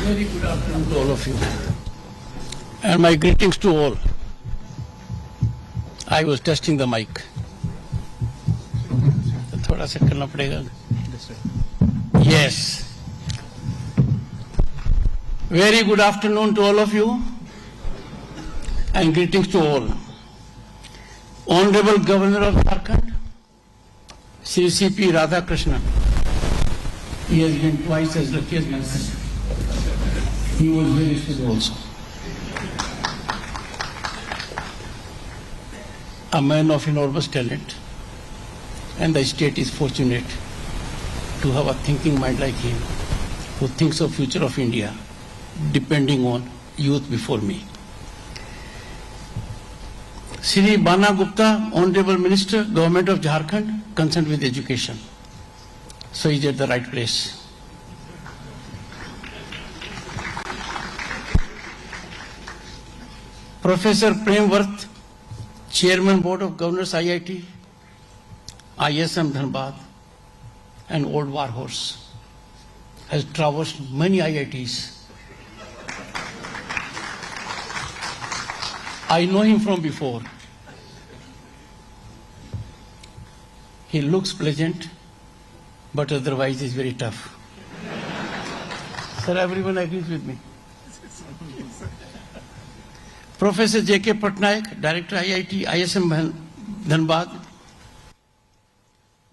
Very good afternoon to all of you. And my greetings to all. I was testing the mic. थोड़ा सा करना पड़ेगा. Yes. Very good afternoon to all of you. And greetings to all. Honorable Governor of Jharkhand, Sri C.P. Radhakrishnan. He has been twice as lucky as myself. He was very good also. A man of enormous talent, and the state is fortunate to have a thinking mind like him, who thinks of future of India, depending on youth before me. Shri Bana Gupta, Honorable Minister, Government of Jharkhand, concerned with education. So he's at the right place. Professor Prem Worth, Chairman Board of Governors IIT, ISM Dhanbad, and old warhorse, has traversed many IITs. I know him from before. He looks pleasant, but otherwise is very tough. Sir, everyone agrees with me. Professor J.K. Patnaik, Director IIT, ISM Dhanbad,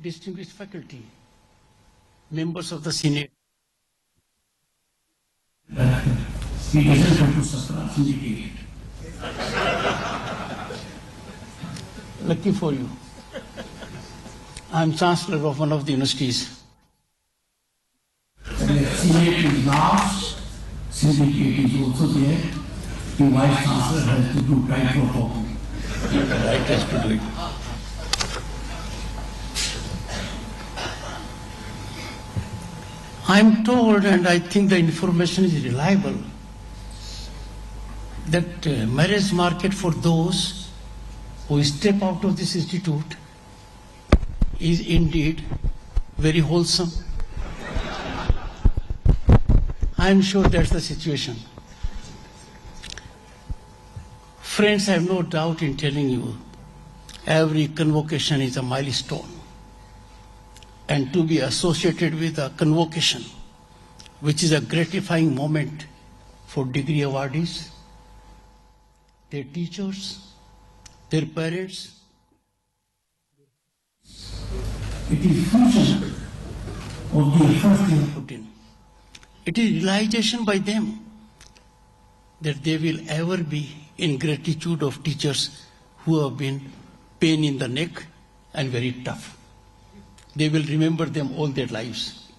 distinguished faculty, members of the Senate. He doesn't have to suffer syndicate. Lucky for you. I am Chancellor of one of the universities. The Senate is large, syndicate is also there. The Vice Chancellor has to do tightrope walking. Right has to do it. I am told, and I think the information is reliable, that marriage market for those who step out of this institute is indeed very wholesome. I am sure that's the situation. Friends, I have no doubt in telling you, every convocation is a milestone. And to be associated with a convocation, which is a gratifying moment for degree awardees, their teachers, their parents, it is function of the effort they have put in. It is realization by them that they will ever be in gratitude of teachers who have been pain in the neck and very tough. They will remember them all their lives.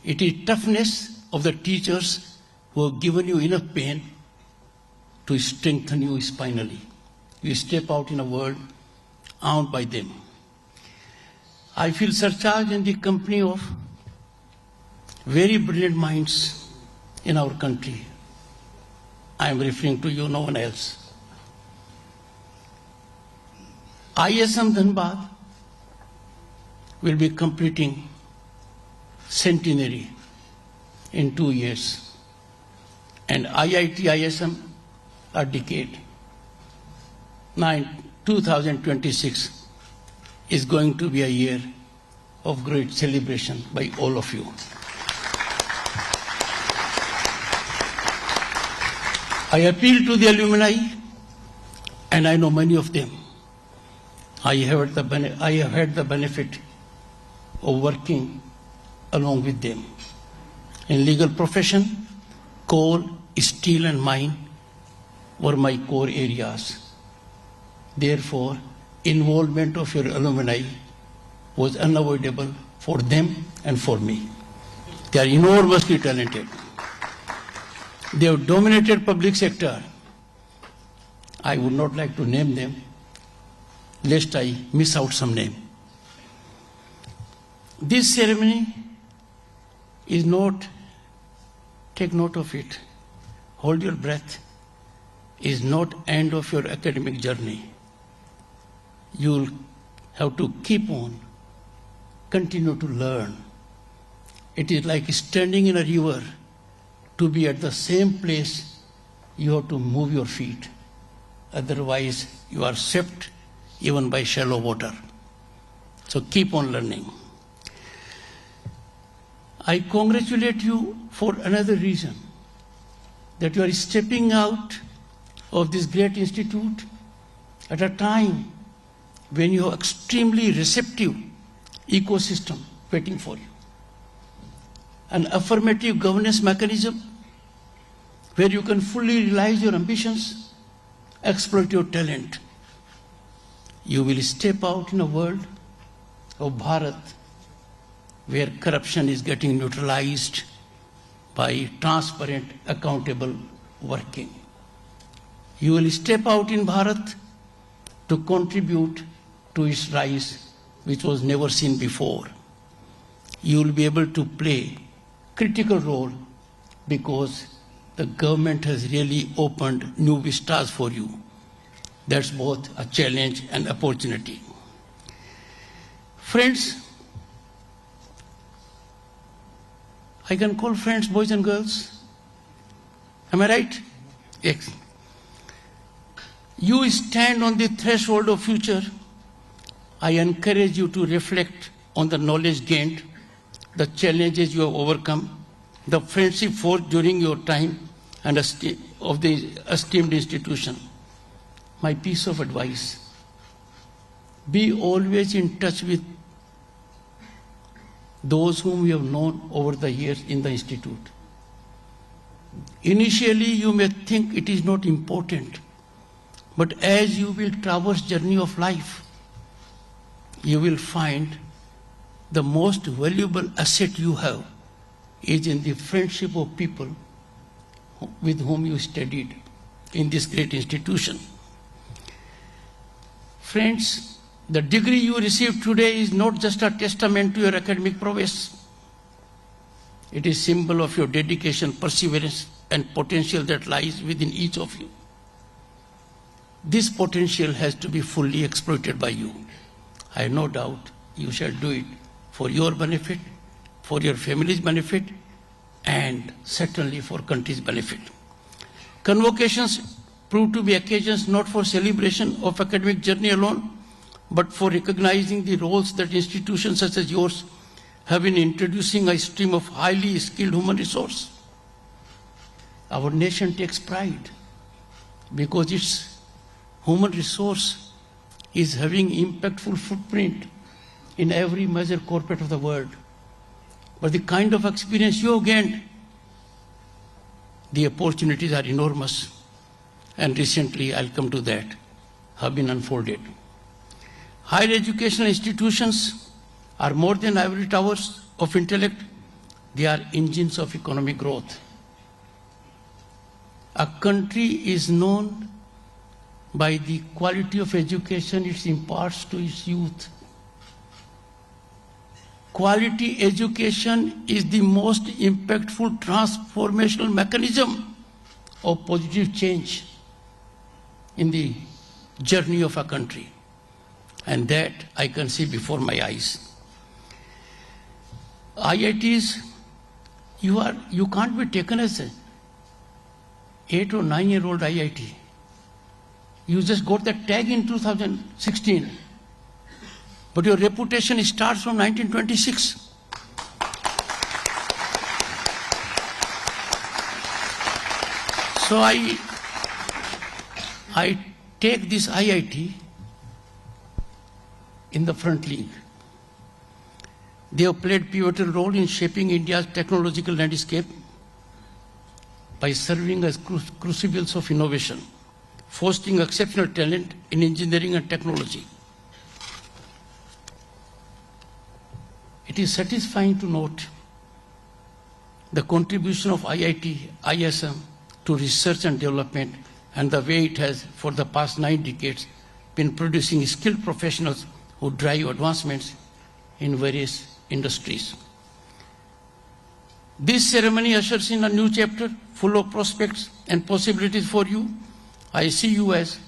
It is toughness of the teachers who have given you enough pain to strengthen you spinally. You step out in a world owned by them. I feel surcharged in the company of very brilliant minds in our country. I am referring to you, no one else. ISM Dhanbad will be completing centenary in 2 years, and IIT ISM a decade. Now in 2026 is going to be a year of great celebration by all of you. I appeal to the alumni, and I know many of them. I have had the benefit of working along with them. In legal profession, coal, steel and mine were my core areas. Therefore, involvement of your alumni was unavoidable for them and for me. They are enormously talented. They have dominated public sector. I would not like to name them, lest I miss out some name. This ceremony is not, take note of it, hold your breath, is not end of your academic journey. You'll have to keep on, continue to learn. It is like standing in a river to be at the same place, you have to move your feet. Otherwise, you are swept even by shallow water. So keep on learning. I congratulate you for another reason, that you are stepping out of this great institute at a time when you have extremely receptive ecosystem waiting for you. An affirmative governance mechanism where you can fully realize your ambitions, exploit your talent. You will step out in a world of Bharat where corruption is getting neutralized by transparent, accountable working. You will step out in Bharat to contribute to its rise, which was never seen before. You will be able to play critical role because the government has really opened new vistas for you. That's both a challenge and opportunity. Friends, I can call friends boys and girls. Am I right? Yes. You stand on the threshold of future. I encourage you to reflect on the knowledge gained, the challenges you have overcome, the friendship forged during your time and of the esteemed institution. My piece of advice: be always in touch with those whom you have known over the years in the institute. Initially, you may think it is not important, but as you will traverse journey of life, you will find the most valuable asset you have is in the friendship of people with whom you studied in this great institution. Friends, the degree you receive today is not just a testament to your academic prowess. It is a symbol of your dedication, perseverance, and potential that lies within each of you. This potential has to be fully exploited by you. I have no doubt you shall do it for your benefit, for your family's benefit, and certainly for country's benefit. Convocations prove to be occasions not for celebration of academic journey alone, but for recognizing the roles that institutions such as yours have in introducing a stream of highly skilled human resource. Our nation takes pride because its human resource is having impactful footprint in every major corporate of the world. But the kind of experience you have gained, the opportunities are enormous, and recently, I'll come to that, have been unfolded. Higher educational institutions are more than ivory towers of intellect. They are engines of economic growth. A country is known by the quality of education it imparts to its youth. Quality education is the most impactful transformational mechanism of positive change in the journey of a country. And that I can see before my eyes. IITs, you can't be taken as an 8 or 9-year-old IIT. You just got that tag in 2016. But your reputation starts from 1926. So I take this IIT in the front league. They have played pivotal role in shaping India's technological landscape by serving as crucibles of innovation, fostering exceptional talent in engineering and technology. It is satisfying to note the contribution of IIT, ISM to research and development, and the way it has, for the past 9 decades, been producing skilled professionals who drive advancements in various industries. This ceremony ushers in a new chapter full of prospects and possibilities for you. I see you as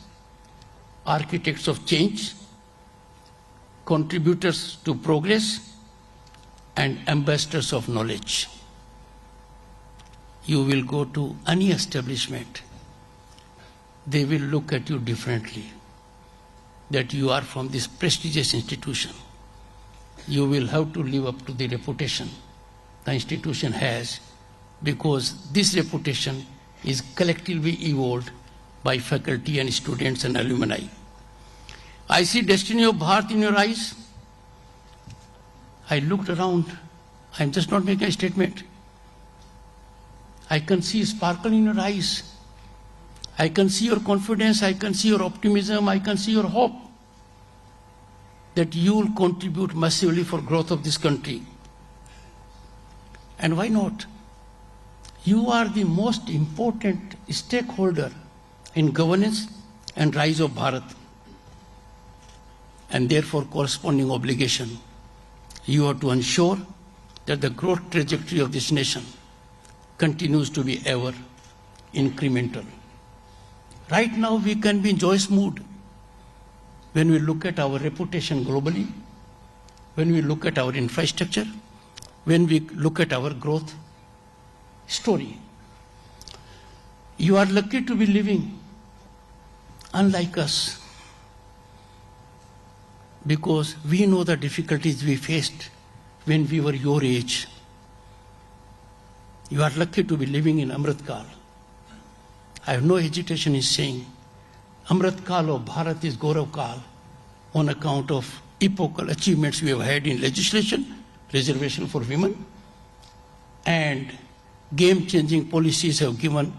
architects of change, contributors to progress, and ambassadors of knowledge. you will go to any establishment, they will look at you differently, that you are from this prestigious institution. You will have to live up to the reputation the institution has, because this reputation is collectively evolved by faculty and students and alumni. I see destiny of Bharat in your eyes. I looked around. I'm just not making a statement. I can see sparkle in your eyes. I can see your confidence. I can see your optimism. I can see your hope that you will contribute massively for growth of this country. And why not? You are the most important stakeholder in governance and rise of Bharat, and therefore corresponding obligation. You are to ensure that the growth trajectory of this nation continues to be ever incremental. Right now we can be in joyous mood when we look at our reputation globally, when we look at our infrastructure, when we look at our growth story. You are lucky to be living unlike us, because we know the difficulties we faced when we were your age. You are lucky to be living in Amrit Kal. I have no hesitation in saying Amrit Kal of Bharat is Gaurav Kal on account of epochal achievements we have had in legislation, reservation for women, and game-changing policies have given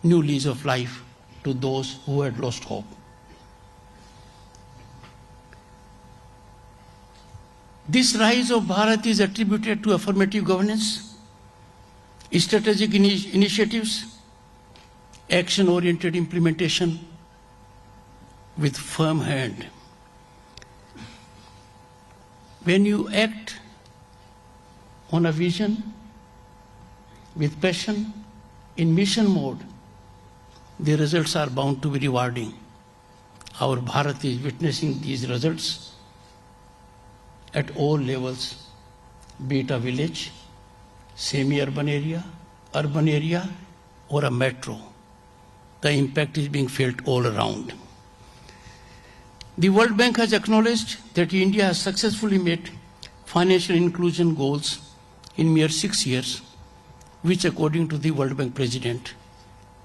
new lease of life to those who had lost hope. This rise of Bharat is attributed to affirmative governance, strategic initiatives, action-oriented implementation with firm hand. When you act on a vision with passion in mission mode, the results are bound to be rewarding. Our Bharat is witnessing these results at all levels, be it a village, semi-urban area, urban area, or a metro. The impact is being felt all around. The World Bank has acknowledged that India has successfully met financial inclusion goals in mere 6 years, which according to the World Bank President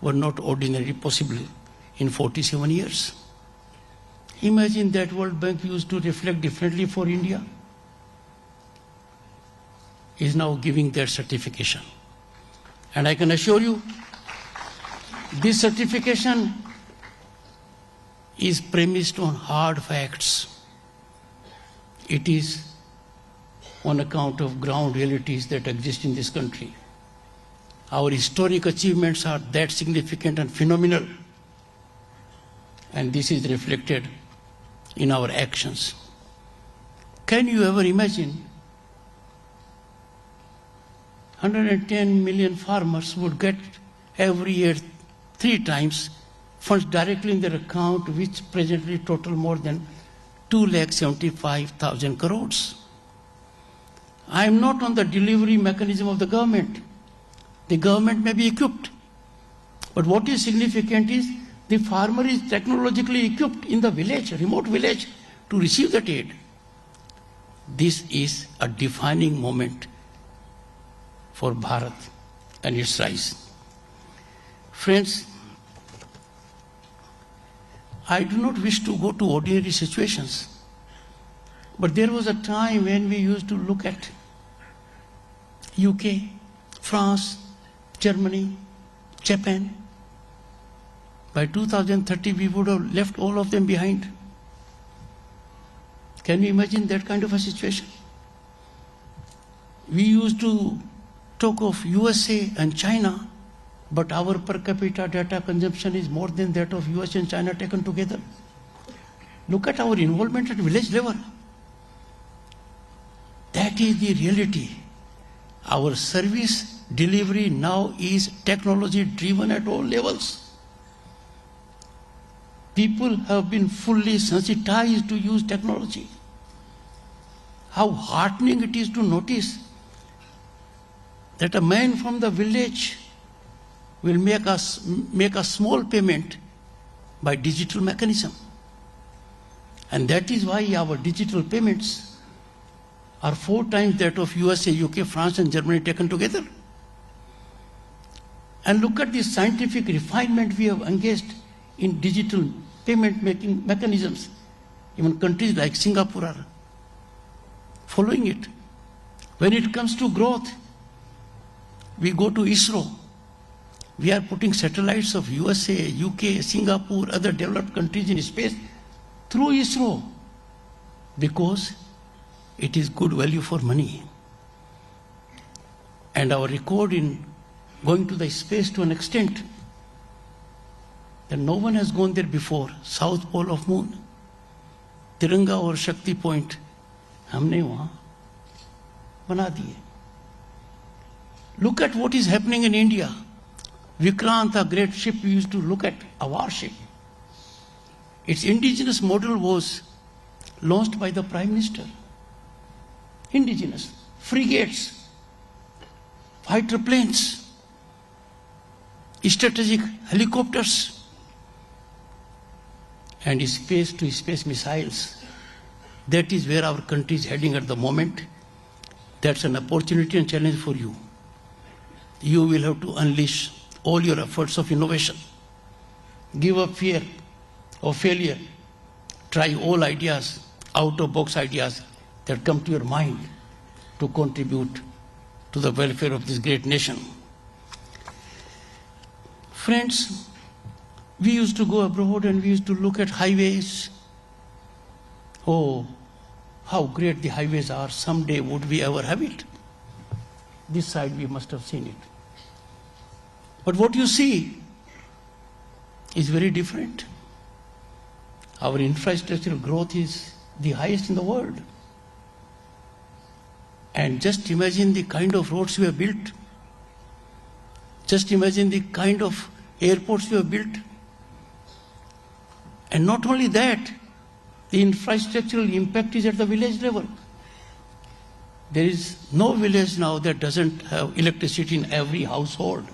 were not ordinarily possible in 47 years. Imagine that World Bank used to reflect differently for India, is now giving that certification. And I can assure you, this certification is premised on hard facts. It is on account of ground realities that exist in this country. Our historic achievements are that significant and phenomenal, and this is reflected in our actions. Can you ever imagine 110 million farmers would get every year 3 times funds directly in their account, which presently total more than 2,75,000 crores. I am not on the delivery mechanism of the government. The government may be equipped, but what is significant is the farmer is technologically equipped in the village, remote village, to receive that aid. This is a defining moment for Bharat and its rise. Friends, I do not wish to go to ordinary situations, but there was a time when we used to look at UK, France, Germany, Japan. By 2030, we would have left all of them behind. Can you imagine that kind of a situation? We used to talk of USA and China, but our per capita data consumption is more than that of US and China taken together. Look at our involvement at village level. That is the reality. Our service delivery now is technology driven at all levels. People have been fully sensitized to use technology. How heartening it is to notice that a man from the village will make a small payment by digital mechanism. And that is why our digital payments are 4 times that of USA, UK, France and Germany taken together. And look at the scientific refinement we have engaged in digital payment making mechanisms. Even countries like Singapore are following it. When it comes to growth, we go to ISRO. We are putting satellites of USA, UK, Singapore, other developed countries in space through ISRO because it is good value for money. And our record in going to the space to an extent that no one has gone there before, South Pole of Moon, Tiranga or Shakti Point, हमने वहाँ बना दिए. Look at what is happening in India. Vikrant, a great ship we used to look at, a warship. Its indigenous model was launched by the Prime Minister. Indigenous, frigates, fighter planes, strategic helicopters, and space-to-space missiles. That is where our country is heading at the moment. That's an opportunity and challenge for you. You will have to unleash all your efforts of innovation. Give up fear of failure. Try all ideas, out-of-box ideas that come to your mind to contribute to the welfare of this great nation. Friends, we used to go abroad and we used to look at highways. Oh, how great the highways are. Someday would we ever have it? This side we must have seen it. But what you see is very different. Our infrastructural growth is the highest in the world. And just imagine the kind of roads we have built. Just imagine the kind of airports we have built. And not only that, the infrastructural impact is at the village level. There is no village now that doesn't have electricity in every household.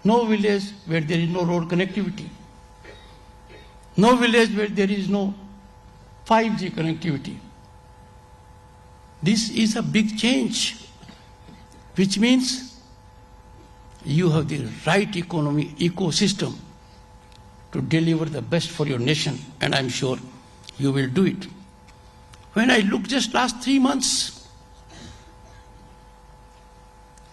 No village where there is no road connectivity. No village where there is no 5G connectivity. This is a big change, which means you have the right ecosystem to deliver the best for your nation, and I'm sure you will do it. When I look just last 3 months,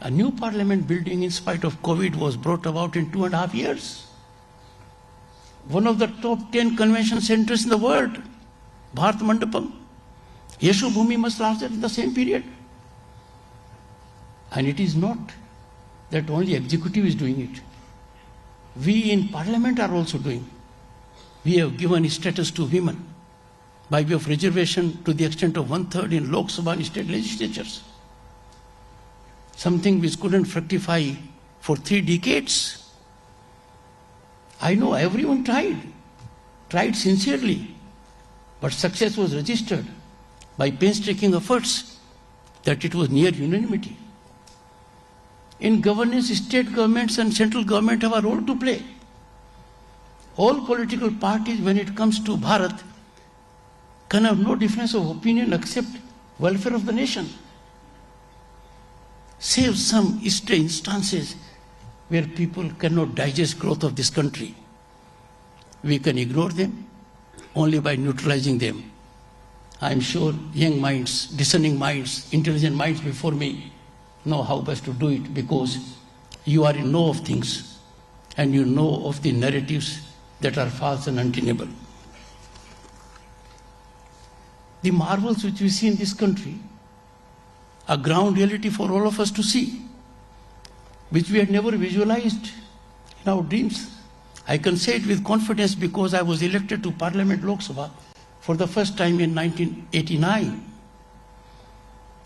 a new parliament building in spite of COVID was brought about in 2.5 years. One of the top 10 convention centers in the world, Bharat Mandapam, Yeshu Bhumi much larger in the same period. And it is not that only executive is doing it. We in parliament are also doing. We have given status to women by way of reservation to the extent of 1/3 in Lok Sabha and state legislatures. Something which couldn't fructify for 3 decades. I know everyone tried sincerely, but success was registered by painstaking efforts that it was near unanimity. In governance, state governments and central government have a role to play. All political parties, when it comes to Bharat, can have no difference of opinion except welfare of the nation. Save some instances where people cannot digest growth of this country. We can ignore them only by neutralizing them. I am sure young minds, discerning minds, intelligent minds before me know how best to do it, because you are in know of things and you know of the narratives that are false and untenable. The marvels which we see in this country are ground reality for all of us to see, which we had never visualized in our dreams. I can say it with confidence because I was elected to Parliament Lok Sabha for the first time in 1989.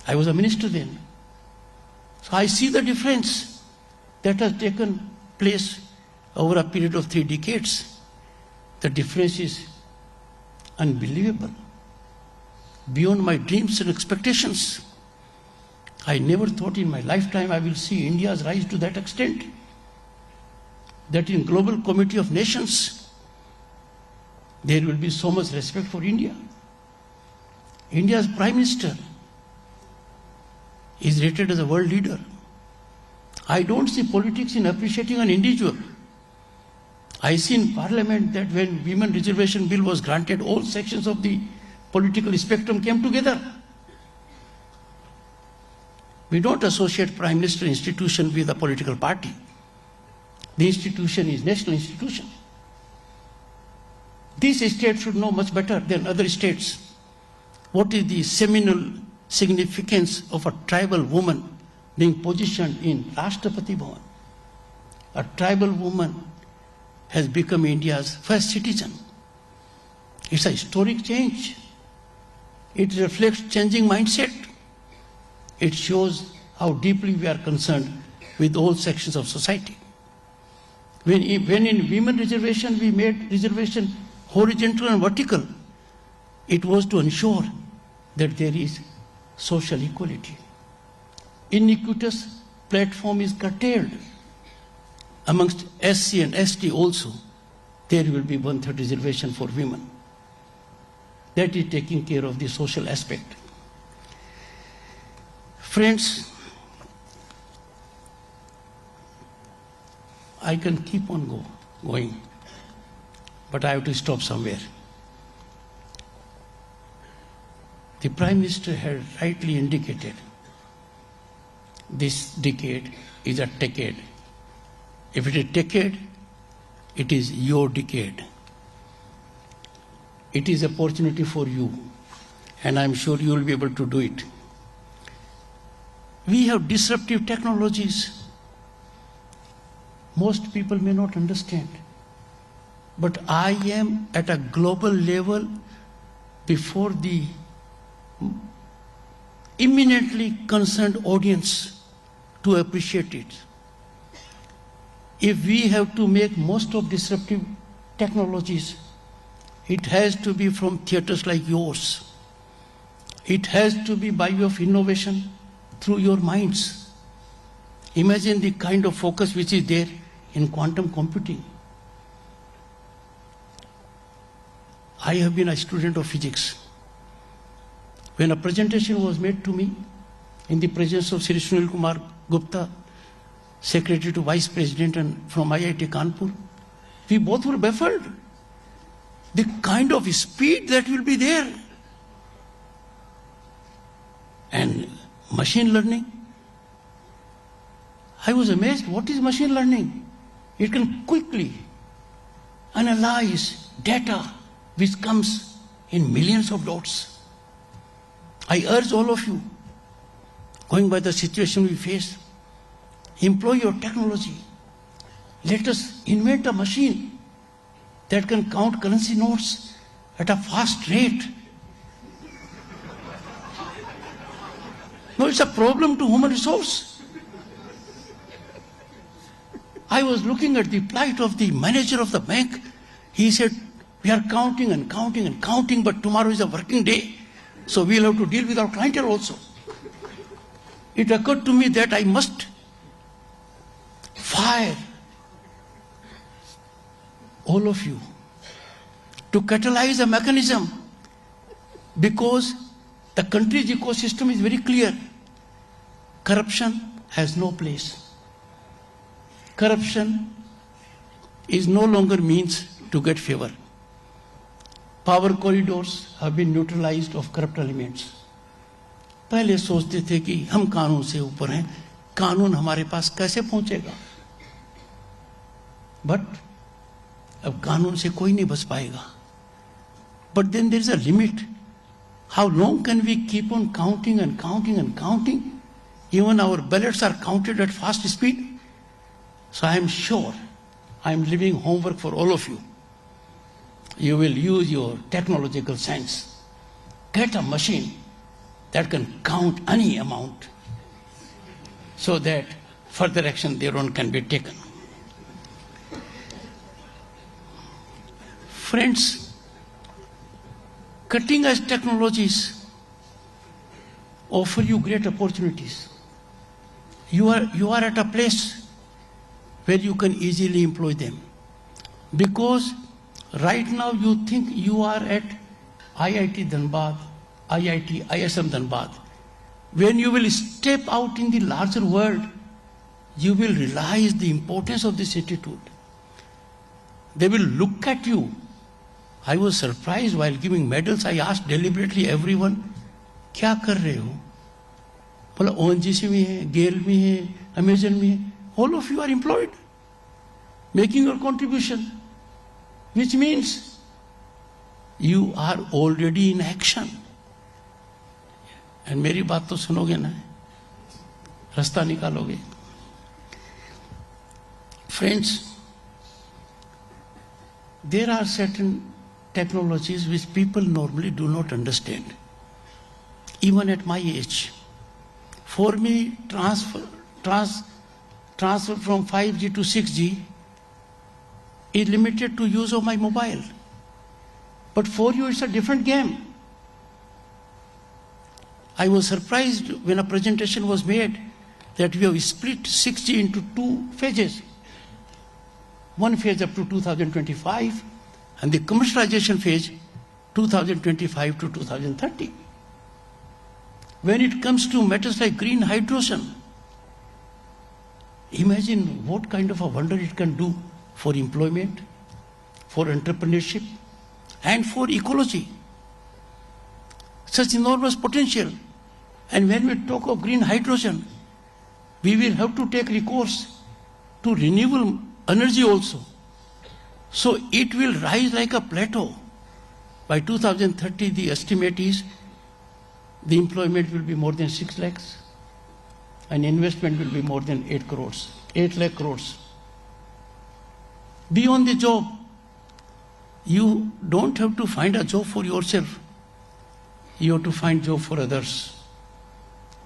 I was a minister then. So I see the difference that has taken place over a period of 3 decades. The difference is unbelievable, beyond my dreams and expectations. I never thought in my lifetime I will see India's rise to that extent, that in Global Committee of Nations, there will be so much respect for India. India's Prime Minister is rated as a world leader. I don't see politics in appreciating an individual. I see in Parliament that when Women Reservation Bill was granted, all sections of the political spectrum came together. We don't associate Prime Minister institution with a political party. The institution is national institution. This state should know much better than other states what is the seminal significance of a tribal woman being positioned in Rashtrapati Bhavan. A tribal woman has become India's first citizen. It's a historic change. It reflects changing mindset. It shows how deeply we are concerned with all sections of society. When in women reservation we made reservation horizontal and vertical, it was to ensure that there is social equality. Iniquitous platform is curtailed. Amongst SC and ST also, there will be 1/3 reservation for women. That is taking care of the social aspect. Friends, I can keep on going, but I have to stop somewhere. The Prime Minister had rightly indicated this decade is a decade. If it is a decade, it is your decade. It is an opportunity for you, and I'm sure you will be able to do it. We have disruptive technologies. Most people may not understand, but I am at a global level before the eminently concerned audience to appreciate it. If we have to make most of disruptive technologies, it has to be from theaters like yours. It has to be by way of innovation through your minds. Imagine the kind of focus which is there in quantum computing. I have been a student of physics. When a presentation was made to me in the presence of Sri Sunil Kumar Gupta, Secretary to Vice President and from IIT Kanpur, we both were baffled. The kind of speed that will be there. And machine learning. I was amazed. What is machine learning? It can quickly analyze data which comes in millions of dots. I urge all of you, going by the situation we face, employ your technology. Let us invent a machine that can count currency notes at a fast rate. No, it's a problem to human resource. I was looking at the plight of the manager of the bank. He said, we are counting and counting and counting, but tomorrow is a working day, so we'll have to deal with our clientele also. It occurred to me that I must fire all of you to catalyze a mechanism, because the country's ecosystem is very clear. Corruption has no place. Corruption is no longer means to get favor. Power corridors have been neutralized of corrupt elements. पहले सोचते थे कि हम कानून से ऊपर हैं, कानून हमारे पास कैसे पहुंचेगा? But अब कानून से कोई नहीं बच पाएगा. But then there is a limit. How long can we keep on counting and counting and counting? Even our ballots are counted at fast speed. So I am sure I am leaving homework for all of you. You will use your technological sense. Get a machine that can count any amount so that further action thereon can be taken. Friends, cutting edge technologies offer you great opportunities. You are at a place where you can easily employ them. Because right now you think you are at IIT Dhanbad, IIT, ISM Dhanbad. When you will step out in the larger world, you will realize the importance of this institute. They will look at you. I was surprised while giving medals. I asked deliberately everyone, क्या कर रहे हो? बोला ONGC में है, GAIL में है, Amazon में है. All of you are employed, making your contribution, which means you are already in action. And मेरी बात तो सुनोगे ना, रास्ता निकालोगे. Friends, there are certain technologies which people normally do not understand. Even at my age, for me, transfer from 5G to 6G is limited to use of my mobile. But for you, it's a different game. I was surprised when a presentation was made that we have split 6G into two phases. One phase up to 2025 and the commercialization phase 2025 to 2030. When it comes to matters like green hydrogen, imagine what kind of a wonder it can do for employment, for entrepreneurship, and for ecology. Such enormous potential. And when we talk of green hydrogen, we will have to take recourse to renewable energy also. So it will rise like a plateau. By 2030, the estimate is the employment will be more than 6 lakhs and investment will be more than 8 lakh crores. Beyond the job, you don't have to find a job for yourself. You have to find job for others.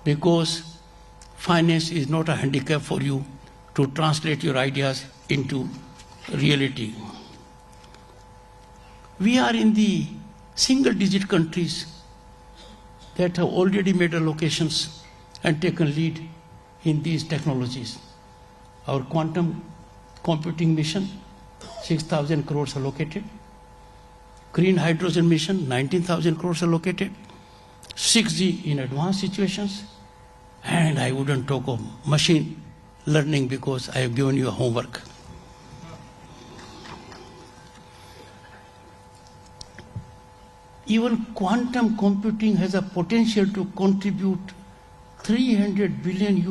Because finance is not a handicap for you to translate your ideas into reality. We are in the single-digit countries that have already made allocations and taken lead in these technologies. Our quantum computing mission, 6,000 crores allocated. Green hydrogen mission, 19,000 crores allocated. 6G in advanced situations. And I wouldn't talk of machine learning because I have given you a homework. Even quantum computing has a potential to contribute $300 billion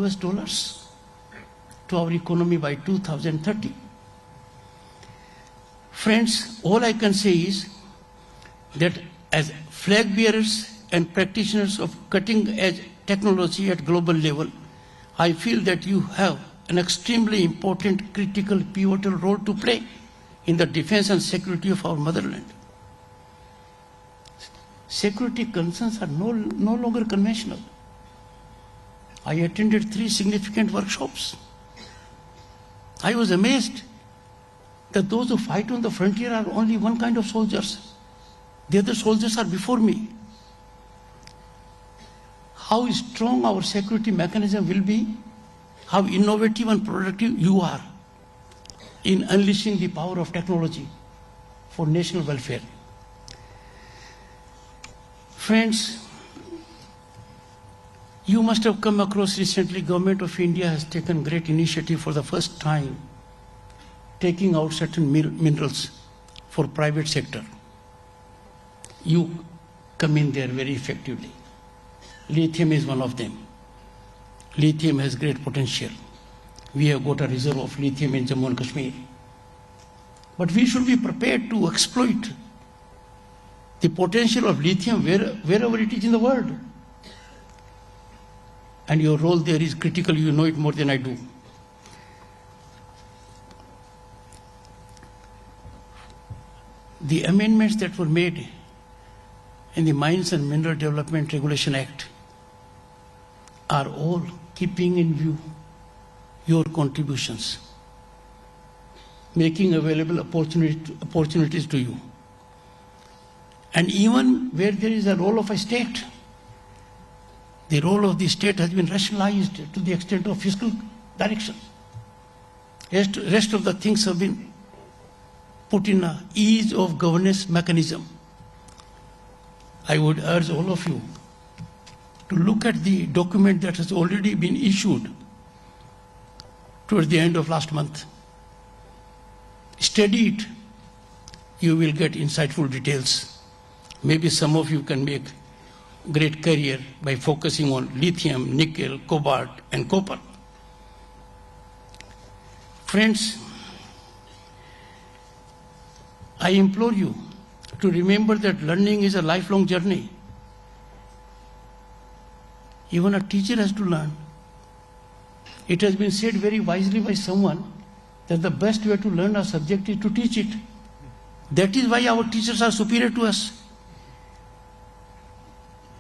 to our economy by 2030. Friends, all I can say is that as flag bearers and practitioners of cutting-edge technology at global level, I feel that you have an extremely important, critical, pivotal role to play in the defense and security of our motherland. Security concerns are no longer conventional. I attended 3 significant workshops. I was amazed that those who fight on the frontier are only one kind of soldiers. The other soldiers are before me. How strong our security mechanism will be, how innovative and productive you are in unleashing the power of technology for national welfare. Friends, you must have come across recently, Government of India has taken great initiative for the first time, taking out certain minerals for private sector. You come in there very effectively. Lithium is one of them. Lithium has great potential. We have got a reserve of lithium in Jammu and Kashmir. But we should be prepared to exploit the potential of lithium wherever it is in the world. And your role there is critical. You know it more than I do. The amendments that were made in the Mines and Mineral Development Regulation Act are all keeping in view your contributions, making available opportunities to you. And even where there is a role of a state, the role of the state has been rationalized to the extent of fiscal direction. Rest of the things have been put in a ease of governance mechanism. I would urge all of you to look at the document that has already been issued towards the end of last month. Study it. You will get insightful details. Maybe some of you can make great career by focusing on lithium, nickel, cobalt, and copper. Friends, I implore you to remember that learning is a lifelong journey. Even a teacher has to learn. It has been said very wisely by someone that the best way to learn a subject is to teach it. That is why our teachers are superior to us.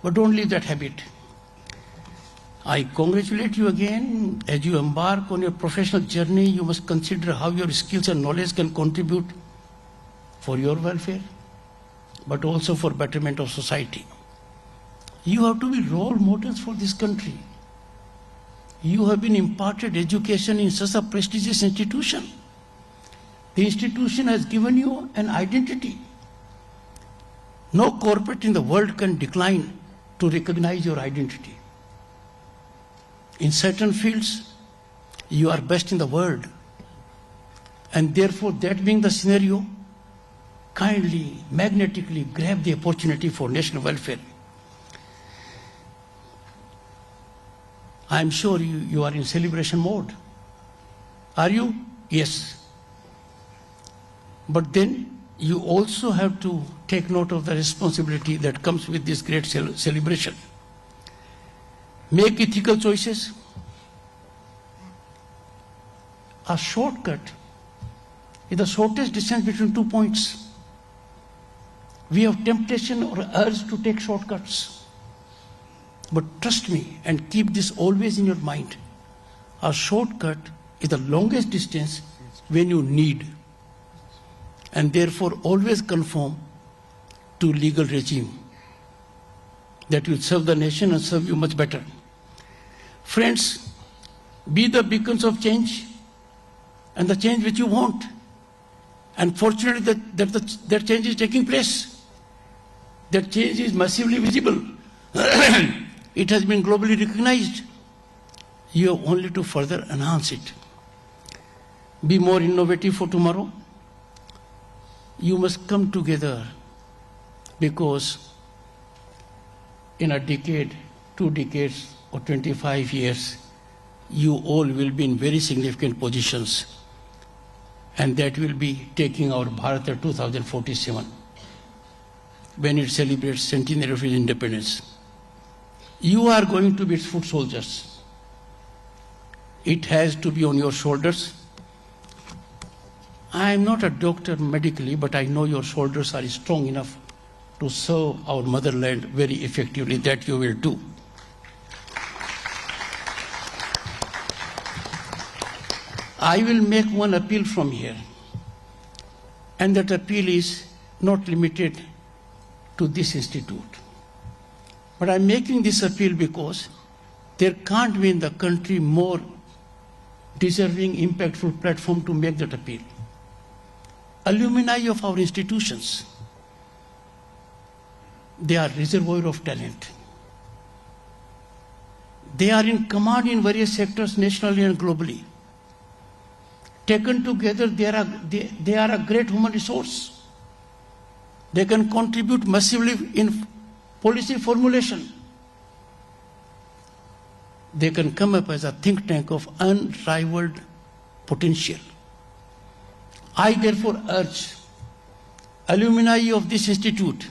But don't leave that habit. I congratulate you again. As you embark on your professional journey, you must consider how your skills and knowledge can contribute for your welfare, but also for betterment of society. You have to be role models for this country. You have been imparted education in such a prestigious institution. The institution has given you an identity. No corporate in the world can decline to recognize your identity. In certain fields, you are best in the world. And therefore, that being the scenario, kindly, magnetically grab the opportunity for national welfare. I am sure you are in celebration mode. Are you? Yes. But then you also have to take note of the responsibility that comes with this great celebration. Make ethical choices. A shortcut is the shortest distance between 2 points. We have temptation or urge to take shortcuts. But trust me and keep this always in your mind. A shortcut is the longest distance when you need. And therefore always conform to legal regime that will serve the nation and serve you much better. Friends, be the beacons of change and the change which you want. And fortunately that change is taking place. That change is massively visible. It has been globally recognized. You have only to further enhance it. Be more innovative for tomorrow. You must come together because in a decade, 2 decades, or 25 years, you all will be in very significant positions. And that will be taking our Bharat 2047 when it celebrates centenary of its independence. You are going to be its foot soldiers. It has to be on your shoulders. I am not a doctor medically, but I know your shoulders are strong enough to serve our motherland very effectively. That you will do. I will make one appeal from here. And that appeal is not limited to this institute. But I'm making this appeal because there can't be in the country more deserving, impactful platform to make that appeal. Alumni of our institutions, they are reservoir of talent. They are in command in various sectors nationally and globally. Taken together, they are a great human resource. They can contribute massively in policy formulation. They can come up as a think tank of unrivaled potential. I therefore urge alumni of this institute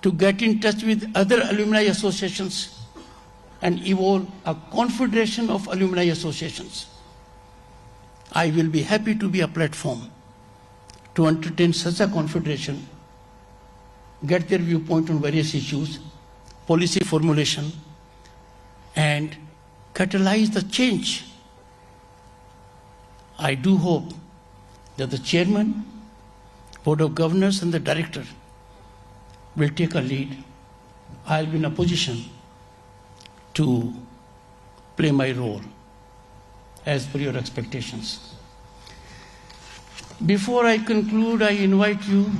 to get in touch with other alumni associations and evolve a confederation of alumni associations. I will be happy to be a platform to entertain such a confederation, get their viewpoint on various issues, policy formulation, and catalyze the change. I do hope that the chairman, board of governors, and the director will take a lead. I'll be in a position to play my role as per your expectations. Before I conclude, I invite you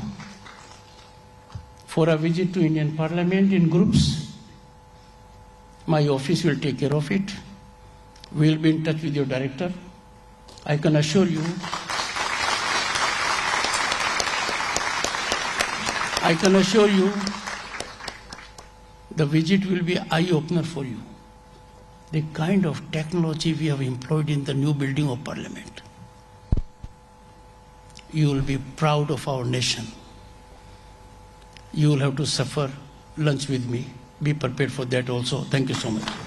for a visit to Indian Parliament in groups. My office will take care of it. We will be in touch with your director. I can assure you, the visit will be eye-opener for you. The kind of technology we have employed in the new building of Parliament. You will be proud of our nation. You will have to suffer lunch with me. Be prepared for that also. Thank you so much.